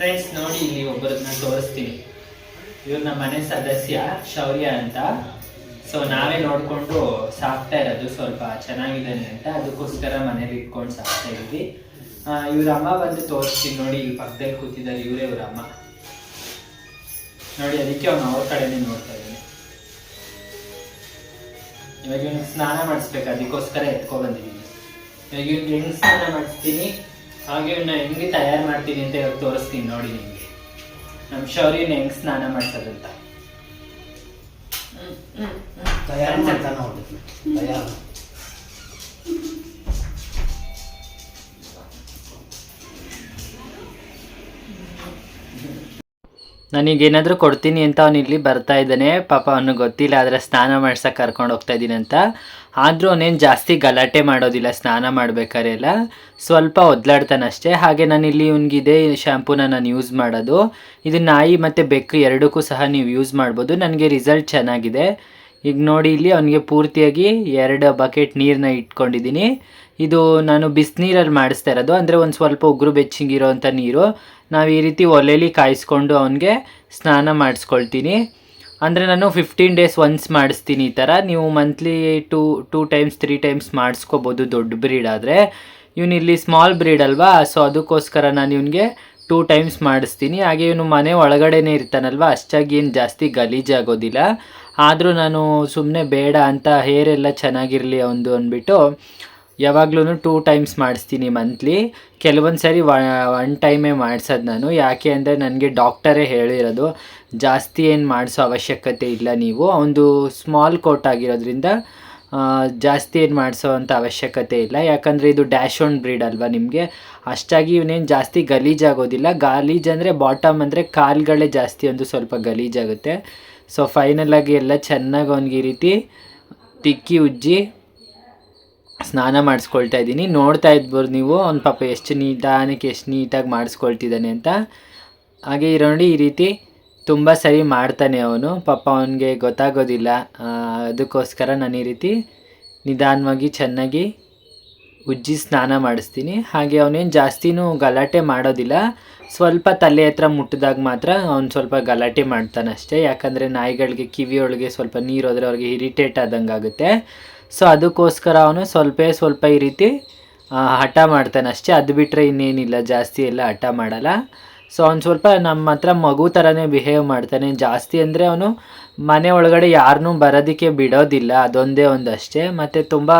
Friends ನೋಡಿ, ಇಲ್ಲಿ ಒಬ್ಬರನ್ನ ತೋರಿಸ್ತೀನಿ. ಇವ್ರು ನಮ್ಮ ಮನೆ ಸದಸ್ಯ ಶೌರ್ಯ ಅಂತ. ಸೊ ನಾವೇ ನೋಡಿಕೊಂಡು ಸಾಕ್ತಾ ಇರೋದು, ಸ್ವಲ್ಪ ಚೆನ್ನಾಗಿದ್ದಾನೆ ಅಂತ, ಅದಕ್ಕೋಸ್ಕರ ಮನೇಲಿ ಇಟ್ಕೊಂಡು ಸಾಕ್ತಾ ಇದ್ವಿ. ಇವ್ರ ಅಮ್ಮ ಬಂದು ತೋರಿಸ್ತೀನಿ ನೋಡಿ, ಇಲ್ಲಿ ಪಕ್ಕದಲ್ಲಿ ಕೂತಿದ್ದಾರೆ, ಇವರೇ ಇವ್ರ ಅಮ್ಮ ನೋಡಿ. ಅದಕ್ಕೆ ಅವ್ನು ಅವ್ರ ಕಡೆನೇ ನೋಡ್ತಾ ಇದ್ದಾನೆ. ಇವಾಗ ಇವ್ನಿಗೆ ಸ್ನಾನ ಮಾಡಿಸ್ಬೇಕು, ಅದಕ್ಕೋಸ್ಕರ ಎತ್ಕೊ ಬಂದಿದ್ದೀನಿ. ಇವಾಗ ಇವ್ನಿಗೆ ಹೆಂಗ್ ಸ್ನಾನ ಮಾಡಿಸ್ತೀನಿ, ಹಾಗೆ ಇವನ್ನ ಹೆಂಗೆ ತಯಾರು ಮಾಡ್ತೀನಿ ಅಂತ ಇವಾಗ ತೋರಿಸ್ತೀನಿ ನೋಡಿ ನಿಮಗೆ. ನಮ್ಮ ಶೌರ್ಯನ ಹೆಂಗ್ ಸ್ನಾನ ಮಾಡ್ಸೋದಂತ ತಯಾರು ಮಾಡ್ತಾ ನೋಡಿ. ನನಗೇನಾದರೂ ಕೊಡ್ತೀನಿ ಅಂತ ಅವನು ಇಲ್ಲಿ ಬರ್ತಾ ಇದ್ದಾನೆ. ಪಾಪ ಅವನಿಗೆ ಗೊತ್ತಿಲ್ಲ, ಆದರೆ ಸ್ನಾನ ಮಾಡ್ಸಕ್ಕೆ ಕರ್ಕೊಂಡು ಹೋಗ್ತಾ ಇದ್ದೀನಿ ಅಂತ. ಆದರೂ ಅವನೇನು ಜಾಸ್ತಿ ಗಲಾಟೆ ಮಾಡೋದಿಲ್ಲ, ಸ್ನಾನ ಮಾಡ್ಬೇಕಾದ್ರೆ ಎಲ್ಲ ಸ್ವಲ್ಪ ಒದ್ಲಾಡ್ತಾನೆ ಅಷ್ಟೇ. ಹಾಗೆ ನಾನಿಲ್ಲಿ ಇವ್ನಿಗಿದೆ ಶ್ಯಾಂಪೂನ ನಾನು ಯೂಸ್ ಮಾಡೋದು. ಇದು ನಾಯಿ ಮತ್ತು ಬೆಕ್ಕು ಎರಡಕ್ಕೂ ಸಹ ನೀವು ಯೂಸ್ ಮಾಡ್ಬೋದು. ನನಗೆ ರಿಸಲ್ಟ್ ಚೆನ್ನಾಗಿದೆ. ಈಗ ನೋಡಿ, ಇಲ್ಲಿ ಅವನಿಗೆ ಪೂರ್ತಿಯಾಗಿ 2 ಬಕೆಟ್ ನೀರನ್ನ ಇಟ್ಕೊಂಡಿದ್ದೀನಿ. ಇದು ನಾನು ಬಿಸಿನೀರಲ್ಲಿ ಮಾಡಿಸ್ತಾ ಇರೋದು, ಅಂದರೆ ಒಂದು ಸ್ವಲ್ಪ ಉಗುರು ಬೆಚ್ಚಗಿರೋವಂಥ ನೀರು. ನಾವು ಈ ರೀತಿ ಒಲೆಯಲ್ಲಿ ಕಾಯಿಸ್ಕೊಂಡು ಅವನಿಗೆ ಸ್ನಾನ ಮಾಡಿಸ್ಕೊಳ್ತೀನಿ. ಅಂದರೆ ನಾನು 15 ಡೇಸ್ ಒನ್ಸ್ ಮಾಡಿಸ್ತೀನಿ ಈ ಥರ. ನೀವು ಮಂತ್ಲಿ 2 ಟೈಮ್ಸ್ 3 ಟೈಮ್ಸ್ ಮಾಡಿಸ್ಕೋಬೋದು ದೊಡ್ಡ ಬ್ರೀಡ್ ಆದರೆ. ಇವನಿಲ್ಲಿ ಸ್ಮಾಲ್ ಬ್ರೀಡ್ ಅಲ್ವಾ, ಸೊ ಅದಕ್ಕೋಸ್ಕರ ನಾನು ಇವನಿಗೆ 2 ಟೈಮ್ಸ್ ಮಾಡಿಸ್ತೀನಿ. ಹಾಗೆ ಇವನು ಮನೆ ಒಳಗಡೆನೇ ಇರ್ತಾನಲ್ವ, ಅಷ್ಟಾಗಿ ಏನು ಜಾಸ್ತಿ ಗಲೀಜಾಗೋದಿಲ್ಲ. ಆದರೂ ನಾನು ಸುಮ್ಮನೆ ಬೇಡ ಅಂತ, ಹೇರ್ ಎಲ್ಲ ಚೆನ್ನಾಗಿರಲಿ ಅವನದು ಅಂದ್ಬಿಟ್ಟು ಯಾವಾಗಲೂ 2 ಟೈಮ್ಸ್ ಮಾಡಿಸ್ತೀನಿ ಮಂತ್ಲಿ. ಕೆಲವೊಂದು ಸಾರಿ 1 ಟೈಮೇ ಮಾಡಿಸೋದು ನಾನು. ಯಾಕೆ ಅಂದರೆ ನನಗೆ ಡಾಕ್ಟರೇ ಹೇಳಿರೋದು, ಜಾಸ್ತಿ ಏನು ಮಾಡಿಸೋ ಅವಶ್ಯಕತೆ ಇಲ್ಲ ನೀವು. ಒಂದು ಸ್ಮಾಲ್ ಕೋಟ್ ಆಗಿರೋದ್ರಿಂದ ಜಾಸ್ತಿ ಏನು ಮಾಡಿಸೋ ಅಂಥ ಅವಶ್ಯಕತೆ ಇಲ್ಲ. ಯಾಕಂದರೆ ಇದು ಡ್ಯಾಶೋನ್ ಬ್ರೀಡ್ ಅಲ್ವಾ, ನಿಮಗೆ ಅಷ್ಟಾಗಿ ಇವನೇನು ಜಾಸ್ತಿ ಗಲೀಜಾಗೋದಿಲ್ಲ. ಅಂದರೆ ಬಾಟಮ್ ಅಂದರೆ ಕಾಲುಗಳೇ ಜಾಸ್ತಿ ಒಂದು ಸ್ವಲ್ಪ ಗಲೀಜಾಗುತ್ತೆ. ಸೊ ಫೈನಲಾಗಿ ಎಲ್ಲ ಚೆನ್ನಾಗಿ ಅವನಿಗೆ ಈ ರೀತಿ ತಿಕ್ಕಿ ಉಜ್ಜಿ ಸ್ನಾನ ಮಾಡಿಸ್ಕೊಳ್ತಾ ಇದ್ದೀನಿ. ನೋಡ್ತಾ ಇದ್ಬೋದು ನೀವು ಅವ್ನ ಪಾಪ ಎಷ್ಟು ನೀಟಾಗಿ ಮಾಡಿಸ್ಕೊಳ್ತಿದ್ದಾನೆ ಅಂತ. ಹಾಗೆ ನೋಡಿ, ಈ ರೀತಿ ತುಂಬ ಸರಿ ಮಾಡ್ತಾನೆ ಅವನು. ಪಾಪ ಅವನಿಗೆ ಗೊತ್ತಾಗೋದಿಲ್ಲ, ಅದಕ್ಕೋಸ್ಕರ ನಾನು ಈ ರೀತಿ ನಿಧಾನವಾಗಿ ಚೆನ್ನಾಗಿ ಉಜ್ಜಿ ಸ್ನಾನ ಮಾಡಿಸ್ತೀನಿ. ಹಾಗೆ ಅವನೇನು ಜಾಸ್ತಿನೂ ಗಲಾಟೆ ಮಾಡೋದಿಲ್ಲ. ಸ್ವಲ್ಪ ತಲೆ ಹತ್ರ ಮುಟ್ಟಿದಾಗ ಮಾತ್ರ ಅವ್ನು ಸ್ವಲ್ಪ ಗಲಾಟೆ ಮಾಡ್ತಾನೆ ಅಷ್ಟೇ. ಯಾಕಂದರೆ ನಾಯಿಗಳಿಗೆ ಕಿವಿಯೊಳಗೆ ಸ್ವಲ್ಪ ನೀರು ಹೋದರೆ ಅವ್ರಿಗೆ ಇರಿಟೇಟ್ ಆದಂಗೆ ಆಗುತ್ತೆ. ಸೊ ಅದಕ್ಕೋಸ್ಕರ ಅವನು ಸ್ವಲ್ಪ ಈ ರೀತಿ ಹಠ ಮಾಡ್ತಾನೆ ಅಷ್ಟೇ. ಅದು ಬಿಟ್ಟರೆ ಇನ್ನೇನಿಲ್ಲ, ಜಾಸ್ತಿ ಎಲ್ಲ ಹಠ ಮಾಡಲ್ಲ. ಸೊ ಅವ್ನು ಸ್ವಲ್ಪ ನಮ್ಮ ಹತ್ರ ಮಗು ಥರನೇ ಬಿಹೇವ್ ಮಾಡ್ತಾನೆ. ಜಾಸ್ತಿ ಅಂದರೆ ಅವನು ಮನೆ ಒಳಗಡೆ ಯಾರನ್ನೂ ಬರೋದಕ್ಕೆ ಬಿಡೋದಿಲ್ಲ, ಅದೊಂದೇ ಒಂದಷ್ಟೇ. ಮತ್ತು ತುಂಬ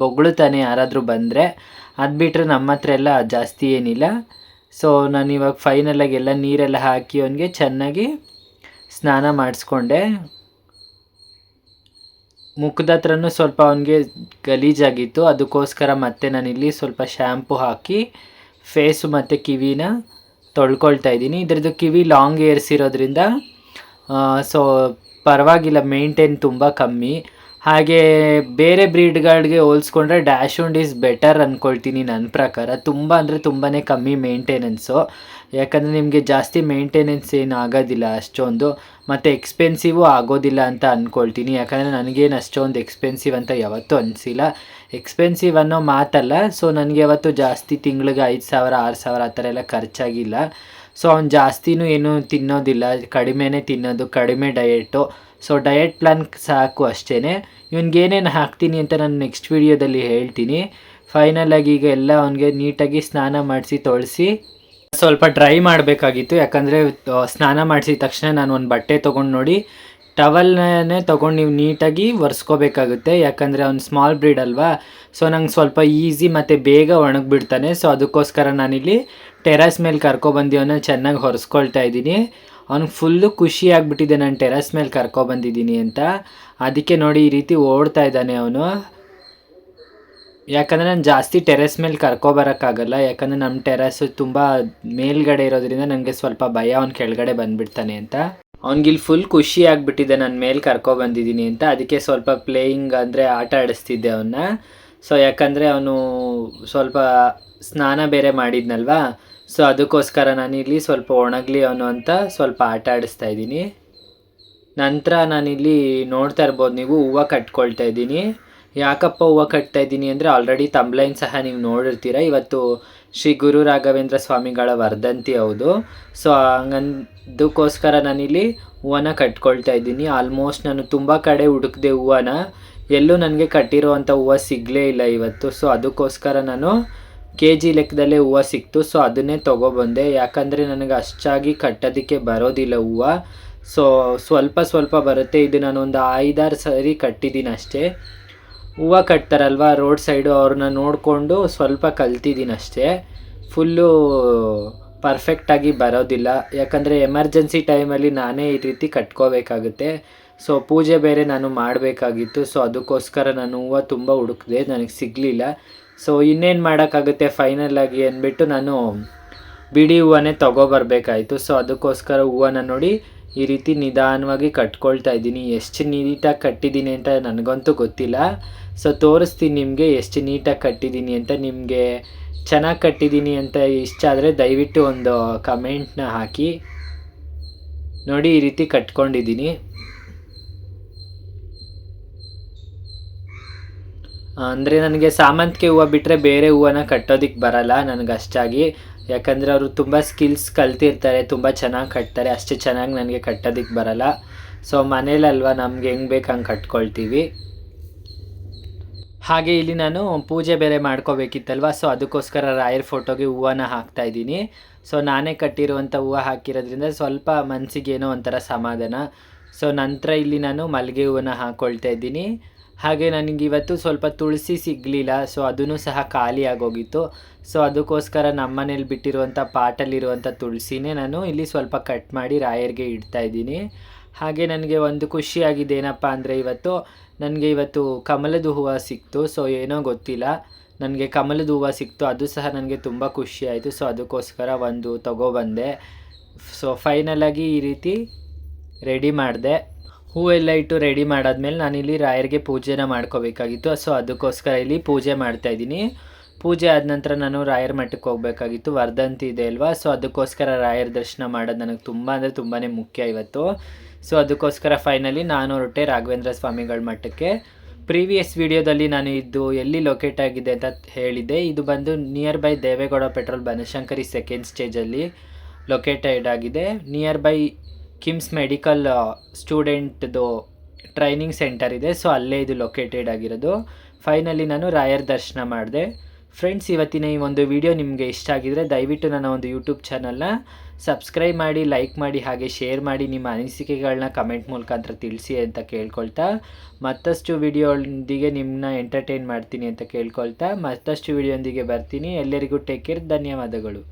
ಬೊಗಳುತ್ತಾನೆ ಯಾರಾದರೂ ಬಂದರೆ. ಅದು ಬಿಟ್ಟರೆ ನಮ್ಮ ಹತ್ರ ಎಲ್ಲ ಜಾಸ್ತಿ ಏನಿಲ್ಲ. ಸೊ ನಾನು ಇವಾಗ ಫೈನಲಾಗಿ ಎಲ್ಲ ನೀರೆಲ್ಲ ಹಾಕಿ ಅವನಿಗೆ ಚೆನ್ನಾಗಿ ಸ್ನಾನ ಮಾಡಿಸ್ಕೊಂಡೆ. ಮುಖದ ಹತ್ರನೂ ಸ್ವಲ್ಪ ಅವನಿಗೆ ಗಲೀಜಾಗಿತ್ತು, ಅದಕ್ಕೋಸ್ಕರ ಮತ್ತೆ ನಾನಿಲ್ಲಿ ಸ್ವಲ್ಪ ಶ್ಯಾಂಪು ಹಾಕಿ ಫೇಸು ಮತ್ತು ಕಿವಿನ ತೊಳ್ಕೊಳ್ತಾ ಇದ್ದೀನಿ. ಇದ್ರದ್ದು ಕಿವಿ ಲಾಂಗ್ ಏರ್ಸ್ ಇರೋದ್ರಿಂದ ಸೊ ಪರವಾಗಿಲ್ಲ, ಮೇಂಟೈನ್ ತುಂಬ ಕಮ್ಮಿ. ಹಾಗೆ ಬೇರೆ ಬ್ರೀಡ್ಗಳಿಗೆ ಹೋಲಿಸ್ಕೊಂಡ್ರೆ ಡ್ಯಾಶೋಂಡ್ ಈಸ್ ಬೆಟರ್ ಅಂದ್ಕೊಳ್ತೀನಿ ನನ್ನ ಪ್ರಕಾರ. ತುಂಬ ಅಂದರೆ ತುಂಬಾ ಕಮ್ಮಿ ಮೇಂಟೆನೆನ್ಸು. ಯಾಕಂದರೆ ನಿಮಗೆ ಜಾಸ್ತಿ ಮೇಂಟೆನೆನ್ಸ್ ಏನು ಆಗೋದಿಲ್ಲ ಅಷ್ಟೊಂದು, ಮತ್ತು ಎಕ್ಸ್ಪೆನ್ಸಿವು ಆಗೋದಿಲ್ಲ ಅಂತ ಅಂದ್ಕೊಳ್ತೀನಿ. ಯಾಕಂದರೆ ನನಗೇನು ಅಷ್ಟೊಂದು ಎಕ್ಸ್ಪೆನ್ಸಿವ್ ಅಂತ ಯಾವತ್ತೂ ಅನಿಸಿಲ್ಲ. ಎಕ್ಸ್ಪೆನ್ಸಿವ್ ಅನ್ನೋ ಮಾತಲ್ಲ, ಸೊ ನನಗೆ ಯಾವತ್ತು ಜಾಸ್ತಿ ತಿಂಗಳಿಗೆ 5,000 6,000 ಆ ಥರ ಎಲ್ಲ ಖರ್ಚಾಗಿಲ್ಲ. ಸೊ ಅವ್ನು ಜಾಸ್ತಿನೂ ಏನೂ ತಿನ್ನೋದಿಲ್ಲ, ಕಡಿಮೆನೇ ತಿನ್ನೋದು, ಕಡಿಮೆ ಡಯೆಟು. ಸೊ ಡಯೆಟ್ ಪ್ಲಾನ್ ಸಾಕು ಅಷ್ಟೇ. ಏನೇನು ಹಾಕ್ತೀನಿ ಅಂತ ನಾನು ನೆಕ್ಸ್ಟ್ ವೀಡಿಯೋದಲ್ಲಿ ಹೇಳ್ತೀನಿ. ಫೈನಲಾಗಿ ಈಗ ಎಲ್ಲ ಅವನಿಗೆ ನೀಟಾಗಿ ಸ್ನಾನ ಮಾಡಿಸಿ ತೊಳೆಸಿ ಸ್ವಲ್ಪ ಡ್ರೈ ಮಾಡಬೇಕಾಗಿತ್ತು. ಯಾಕಂದರೆ ಸ್ನಾನ ಮಾಡಿಸಿದ ತಕ್ಷಣ ನಾನು ಒಂದು ಬಟ್ಟೆ ತೊಗೊಂಡು ನೋಡಿ, ಟವಲ್ನೇ ತೊಗೊಂಡು ನೀವು ನೀಟಾಗಿ ಒರೆಸ್ಕೋಬೇಕಾಗುತ್ತೆ. ಯಾಕಂದರೆ ಅವ್ನು ಸ್ಮಾಲ್ ಬ್ರೀಡ್ ಅಲ್ವಾ, ಸೊ ನಂಗೆ ಸ್ವಲ್ಪ ಈಸಿ ಮತ್ತು ಬೇಗ ಒಣಗಿಬಿಡ್ತಾನೆ. ಸೊ ಅದಕ್ಕೋಸ್ಕರ ನಾನಿಲ್ಲಿ ಟೆರಸ್ ಮೇಲೆ ಕರ್ಕೊಬಂದು ಅವನ್ನ ಚೆನ್ನಾಗಿ ಒರೆಸ್ಕೊಳ್ತಾ ಇದ್ದೀನಿ. ಅವ್ನಿಗೆ ಫುಲ್ಲು ಖುಷಿ ಆಗಿಬಿಟ್ಟಿದೆ ನಾನು ಟೆರಸ್ ಮೇಲೆ ಕರ್ಕೊಬಂದಿದ್ದೀನಿ ಅಂತ. ಅದಕ್ಕೆ ನೋಡಿ ಈ ರೀತಿ ಓಡ್ತಾ ಇದ್ದಾನೆ ಅವನು. ಯಾಕಂದರೆ ನಾನು ಜಾಸ್ತಿ ಟೆರೆಸ್ ಮೇಲೆ ಕರ್ಕೊಬರೋಕ್ಕಾಗಲ್ಲ. ಯಾಕಂದರೆ ನಮ್ಮ ಟೆರಸ್ಸು ತುಂಬ ಮೇಲ್ಗಡೆ ಇರೋದ್ರಿಂದ ನನಗೆ ಸ್ವಲ್ಪ ಭಯ ಅವ್ನು ಕೆಳಗಡೆ ಬಂದುಬಿಡ್ತಾನೆ ಅಂತ. ಅವ್ನಿಗಿಲ್ಲಿ ಫುಲ್ ಖುಷಿ ಆಗಿಬಿಟ್ಟಿದೆ ನಾನು ಮೇಲೆ ಕರ್ಕೊಬಂದಿದ್ದೀನಿ ಅಂತ. ಅದಕ್ಕೆ ಸ್ವಲ್ಪ ಪ್ಲೇಯಿಂಗ್ ಅಂದರೆ ಆಟ ಆಡಿಸ್ತಿದ್ದೆ ಅವನ್ನ. ಸೊ ಯಾಕಂದರೆ ಅವನು ಸ್ವಲ್ಪ ಸ್ನಾನ ಬೇರೆ ಮಾಡಿದ್ನಲ್ವಾ, ಸೊ ಅದಕ್ಕೋಸ್ಕರ ನಾನಿಲ್ಲಿ ಸ್ವಲ್ಪ ಒಣಗಲಿ ಅವನು ಅಂತ ಸ್ವಲ್ಪ ಆಟ ಆಡಿಸ್ತಾ ಇದ್ದೀನಿ. ನಂತರ ನಾನಿಲ್ಲಿ ನೋಡ್ತಾ ಇರ್ಬೋದು ನೀವು, ಹೂವು ಕಟ್ಕೊಳ್ತಾ ಇದ್ದೀನಿ. ಯಾಕಪ್ಪ ಹೂವು ಕಟ್ತಾ ಇದ್ದೀನಿ ಅಂದರೆ ಆಲ್ರೆಡಿ ತಂಬ್ಲೈನ್ ಸಹ ನೀವು ನೋಡಿರ್ತೀರ. ಇವತ್ತು ಶ್ರೀ ಗುರು ರಾಘವೇಂದ್ರ ಸ್ವಾಮಿಗಳ ವರ್ಧಂತಿ ಹೌದು. ಸೊ ಹಂಗಂದಕ್ಕೋಸ್ಕರ ನಾನಿಲ್ಲಿ ಹೂವನ್ನ ಕಟ್ಕೊಳ್ತಾ ಇದ್ದೀನಿ. ಆಲ್ಮೋಸ್ಟ್ ನಾನು ತುಂಬ ಕಡೆ ಹುಡುಕ್ದೆ ಹೂವನ, ಎಲ್ಲೂ ನನಗೆ ಕಟ್ಟಿರೋವಂಥ ಹೂವು ಸಿಗಲೇ ಇಲ್ಲ ಇವತ್ತು. ಸೊ ಅದಕ್ಕೋಸ್ಕರ ನಾನು kg ಲೆಕ್ಕದಲ್ಲೇ ಹೂವು ಸಿಕ್ತು. ಸೊ ಅದನ್ನೇ ತೊಗೊಬಂದೆ, ಯಾಕಂದರೆ ನನಗೆ ಅಷ್ಟಾಗಿ ಕಟ್ಟೋದಕ್ಕೆ ಬರೋದಿಲ್ಲ ಹೂವು. ಸೊ ಸ್ವಲ್ಪ ಬರುತ್ತೆ. ಇದು ನಾನು ಒಂದು 5-6 ಸರಿ ಕಟ್ಟಿದ್ದೀನಿ ಅಷ್ಟೇ. ಹೂವು ಕಟ್ತಾರಲ್ವ ರೋಡ್ ಸೈಡು, ಅವ್ರನ್ನ ನೋಡಿಕೊಂಡು ಸ್ವಲ್ಪ ಕಲ್ತಿದ್ದೀನಿ ಅಷ್ಟೇ. ಫುಲ್ಲು ಪರ್ಫೆಕ್ಟಾಗಿ ಬರೋದಿಲ್ಲ, ಯಾಕಂದರೆ ಎಮರ್ಜೆನ್ಸಿ ಟೈಮಲ್ಲಿ ನಾನೇ ಈ ರೀತಿ ಕಟ್ಕೋಬೇಕಾಗುತ್ತೆ. ಸೊ ಪೂಜೆ ಬೇರೆ ನಾನು ಮಾಡಬೇಕಾಗಿತ್ತು. ಸೊ ಅದಕ್ಕೋಸ್ಕರ ನಾನು ಹೂವು ತುಂಬ ಹುಡುಕಿದೆ, ನನಗೆ ಸಿಗಲಿಲ್ಲ. ಸೊ ಇನ್ನೇನು ಮಾಡೋಕ್ಕಾಗುತ್ತೆ ಫೈನಲಾಗಿ ಅಂದ್ಬಿಟ್ಟು ನಾನು ಬಿಡಿ ಹೂವನ್ನೇ ತೊಗೊಬರ್ಬೇಕಾಯಿತು. ಸೊ ಅದಕ್ಕೋಸ್ಕರ ಹೂವನ್ನ ನೋಡಿ ಈ ರೀತಿ ನಿಧಾನವಾಗಿ ಕಟ್ಕೊಳ್ತಾ ಇದ್ದೀನಿ. ಎಷ್ಟು ನೀಟಾಗಿ ಕಟ್ಟಿದ್ದೀನಿ ಅಂತ ನನಗಂತೂ ಗೊತ್ತಿಲ್ಲ. ಸೊ ತೋರಿಸ್ತೀನಿ ನಿಮಗೆ ಎಷ್ಟು ನೀಟಾಗಿ ಕಟ್ಟಿದ್ದೀನಿ ಅಂತ. ನಿಮಗೆ ಚೆನ್ನಾಗಿ ಕಟ್ಟಿದ್ದೀನಿ ಅಂತ ಇಷ್ಟ ಆದರೆ ದಯವಿಟ್ಟು ಒಂದು ಕಮೆಂಟ್ನ ಹಾಕಿ. ನೋಡಿ ಈ ರೀತಿ ಕಟ್ಕೊಂಡಿದ್ದೀನಿ. ಅಂದರೆ ನನಗೆ ಸಾಮಂತಿಗೆ ಹೂವು ಬಿಟ್ಟರೆ ಬೇರೆ ಹೂವನ್ನ ಕಟ್ಟೋದಕ್ಕೆ ಬರಲ್ಲ ನನಗೆ ಅಷ್ಟಾಗಿ, ಯಾಕಂದರೆ ಅವರು ತುಂಬ ಸ್ಕಿಲ್ಸ್ ಕಲ್ತಿರ್ತಾರೆ, ತುಂಬ ಚೆನ್ನಾಗಿ ಕಟ್ತಾರೆ. ಅಷ್ಟು ಚೆನ್ನಾಗಿ ನನಗೆ ಕಟ್ಟೋದಕ್ಕೆ ಬರಲ್ಲ. ಸೊ ಮನೇಲಲ್ವ ನಮ್ಗೆ ಹೆಂಗೆ ಬೇಕು ಹಂಗೆ ಕಟ್ಕೊಳ್ತೀವಿ. ಹಾಗೆ ಇಲ್ಲಿ ನಾನು ಪೂಜೆ ಬೇರೆ ಮಾಡ್ಕೋಬೇಕಿತ್ತಲ್ವ, ಸೊ ಅದಕ್ಕೋಸ್ಕರ ರಾಯರ್ ಫೋಟೋಗೆ ಹೂವನ್ನ ಹಾಕ್ತಾಯಿದ್ದೀನಿ. ಸೊ ನಾನೇ ಕಟ್ಟಿರುವಂಥ ಹೂವು ಹಾಕಿರೋದ್ರಿಂದ ಸ್ವಲ್ಪ ಮನಸ್ಸಿಗೆ ಏನೋ ಒಂಥರ ಸಮಾಧಾನ. ಸೊ ನಂತರ ಇಲ್ಲಿ ನಾನು ಮಲ್ಲಿಗೆ ಹೂವನ್ನ ಹಾಕ್ಕೊಳ್ತಾ ಇದ್ದೀನಿ. ಹಾಗೆ ನನಗೆ ಇವತ್ತು ಸ್ವಲ್ಪ ತುಳಸಿ ಸಿಗಲಿಲ್ಲ, ಸೊ ಅದೂ ಸಹ ಖಾಲಿ ಆಗೋಗಿತ್ತು. ಸೊ ಅದಕ್ಕೋಸ್ಕರ ನಮ್ಮ ಮನೇಲಿ ಬಿಟ್ಟಿರುವಂಥ ಪಾಟಲ್ಲಿರುವಂಥ ತುಳಸಿನೇ ನಾನು ಇಲ್ಲಿ ಸ್ವಲ್ಪ ಕಟ್ ಮಾಡಿ ರಾಯರ್ಗೆ ಇಡ್ತಾಯಿದ್ದೀನಿ. ಹಾಗೆ ನನಗೆ ಒಂದು ಖುಷಿಯಾಗಿದೆ ಏನಪ್ಪ ಅಂದರೆ ನನಗೆ ಇವತ್ತು ಕಮಲದ ಹೂವು ಸಿಕ್ತು. ಸೊ ಏನೋ ಗೊತ್ತಿಲ್ಲ, ನನಗೆ ಕಮಲದ ಹೂವು ಸಿಕ್ತು, ಅದು ಸಹ ನನಗೆ ತುಂಬ ಖುಷಿ ಆಯಿತು. ಸೊ ಅದಕ್ಕೋಸ್ಕರ ಒಂದು ತೊಗೊಬಂದೆ. ಸೊ ಫೈನಲಾಗಿ ಈ ರೀತಿ ರೆಡಿ ಮಾಡಿದೆ. ಹೂವೆಲ್ಲ ಇಟ್ಟು ರೆಡಿ ಮಾಡಾದ್ಮೇಲೆ ನಾನಿಲ್ಲಿ ರಾಯರ್ಗೆ ಪೂಜೆನ ಮಾಡ್ಕೋಬೇಕಾಗಿತ್ತು. ಸೊ ಅದಕ್ಕೋಸ್ಕರ ಇಲ್ಲಿ ಪೂಜೆ ಮಾಡ್ತಾಯಿದ್ದೀನಿ. ಪೂಜೆ ಆದ ನಂತರ ನಾನು ರಾಯರ ಮಠಕ್ಕೆ ಹೋಗಬೇಕಾಗಿತ್ತು, ವರ್ಧಂತಿ ಇದೆ ಅಲ್ವಾ. ಸೊ ಅದಕ್ಕೋಸ್ಕರ ರಾಯರ ದರ್ಶನ ಮಾಡೋದು ನನಗೆ ತುಂಬ ಅಂದರೆ ತುಂಬಾ ಮುಖ್ಯ ಇವತ್ತು. ಸೊ ಅದಕ್ಕೋಸ್ಕರ ಫೈನಲಿ ನಾನು ಹೊರಟೆ ರಾಘವೇಂದ್ರ ಸ್ವಾಮಿಗಳ ಮಠಕ್ಕೆ. ಪ್ರೀವಿಯಸ್ ವಿಡಿಯೋದಲ್ಲಿ ನಾನು ಇದು ಎಲ್ಲಿ ಲೊಕೇಟ್ ಆಗಿದೆ ಅಂತ ಹೇಳಿದ್ದೆ. ಇದು ಬಂದು nearby Devegowda petrol Banashankari second ಸ್ಟೇಜಲ್ಲಿ ಲೊಕೇಟೆಡ್ ಆಗಿದೆ. ನಿಯರ್ ಬೈ ಕಿಮ್ಸ್ ಮೆಡಿಕಲ್ ಸ್ಟೂಡೆಂಟ್ದು ಟ್ರೈನಿಂಗ್ ಸೆಂಟರ್ ಇದೆ. ಸೊ ಅಲ್ಲೇ ಇದು ಲೊಕೇಟೆಡ್ ಆಗಿರೋದು. ಫೈನಲಿ ನಾನು ರಾಯರ ದರ್ಶನ ಮಾಡಿದೆ. ಫ್ರೆಂಡ್ಸ್, ಇವತ್ತಿನ ಈ ಒಂದು ವಿಡಿಯೋ ನಿಮಗೆ ಇಷ್ಟ ಆಗಿದರೆ ದಯವಿಟ್ಟು ನನ್ನ ಒಂದು ಯೂಟ್ಯೂಬ್ ಚಾನಲ್ನ ಸಬ್ಸ್ಕ್ರೈಬ್ ಮಾಡಿ, ಲೈಕ್ ಮಾಡಿ, ಹಾಗೆ ಶೇರ್ ಮಾಡಿ. ನಿಮ್ಮ ಅನಿಸಿಕೆಗಳನ್ನ ಕಮೆಂಟ್ ಮುಖಾಂತರ ತಿಳಿಸಿ ಅಂತ ಕೇಳ್ಕೊಳ್ತಾ, ಮತ್ತಷ್ಟು ವಿಡಿಯೋದೊಂದಿಗೆ ನಿಮ್ಮನ್ನ ಎಂಟರ್ಟೈನ್ ಮಾಡ್ತೀನಿ ಅಂತ ಕೇಳ್ಕೊಳ್ತಾ, ಮತ್ತಷ್ಟು ವಿಡಿಯೋದೊಂದಿಗೆ ಬರ್ತೀನಿ. ಎಲ್ಲರಿಗೂ ಟೇಕ್ ಕೇರ್, ಧನ್ಯವಾದಗಳು.